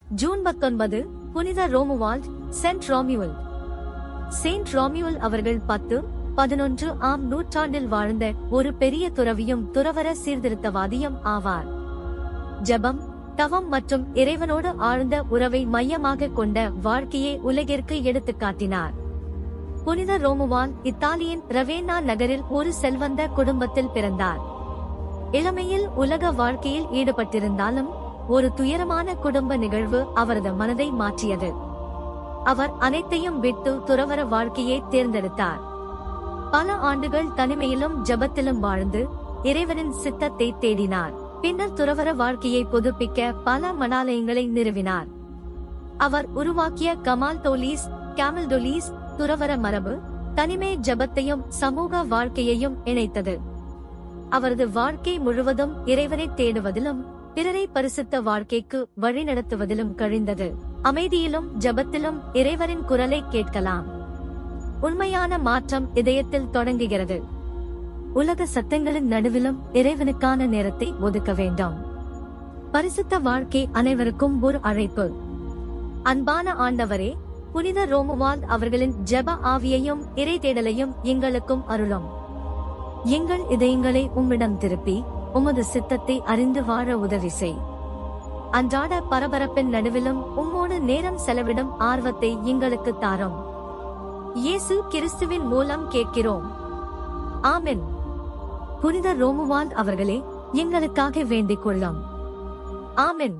June 19 புனித ரோமுவால்ட் send ரோமியுல். Saint ரோமியுல் அவர்கள் 10-11 ஆம் நூற்றாண்டில் வாழ்ந்த ஒரு பெரிய துறவியும் துறவற சீர்திருத்தவாதியும் ஆவார். ஜெபம், தவம் மற்றும் இறைவனோடு ஆழ்ந்த உறவை மையமாக கொண்ட வாழ்க்கையை உலகிற்கு எடுத்துக்காட்டினார். புனித ரோமுவால் இத்தாலியின் ரவேன்னா நகரில் ஒரு செல்வந்த குடும்பத்தில் பிறந்தார். இளமையில் உலக வாழ்க்கையில் ஈடுபட்டிருந்தாலும் ஒரு துயரமான குடும்ப நிகழ்வு அவரது மனதை மாற்றியது. அவர் அனைத்தையும் விட்டு துறவற வாழ்க்கையை தேர்ந்தெடுத்தார். பல ஆண்டுகள் தனிமையிலும் ஜெபத்திலும் வாழ்ந்து இறைவனின் சித்தத்தை தேடினார். பின்னர் துறவற வாழ்க்கையை புதுப்பிக்க பல மடாலயங்களை நிறுவினார். அவர் உருவாக்கிய கேமல்டோலீஸ் துறவற மரபு தனிமை ஜெபத்தையும் சமூக வாழ்க்கையையும் இணைத்தது. அவரது வாழ்க்கை முழுவதும் இறைவனை தேடுவதிலும் பிறரை பரிசுத்த வாழ்க்கைக்கு வழிநடத்துவதிலும் கழிந்தது. அமைதியிலும் ஜெபத்திலும் இறைவனின் குரலை கேட்கலாம். உண்மையான மாற்றம் இதயத்தில் தொடங்குகிறது. உலக சத்தங்களின் நடுவிலும் இறைவனுக்கான நேரத்தை ஒதுக்க வேண்டும். பரிசுத்த வாழ்க்கை அனைவருக்கும் ஒரு அழைப்பு. அன்பான ஆண்டவரே, புனித ரோமுவால்ட் அவர்களின் ஜெப ஆவியையும் இறை தேடலையும் எங்களுக்கும் அருளும். எங்கள் இதயங்களை உம்மிடம் திருப்பி உமது சித்தத்தை அறிந்து வாழ உதவி செய். அன்றாட பரபரப்பின் நடுவிலும் உம்மோடு நேரம் செலவிடும் ஆர்வத்தை எங்களுக்கு தாரும். இயேசு கிறிஸ்துவின் மூலம் கேட்கிறோம். ஆமென். புனித ரோமுவால்ட் அவர்களே, எங்களுக்காக வேண்டிக் கொள்ளும். ஆமென்.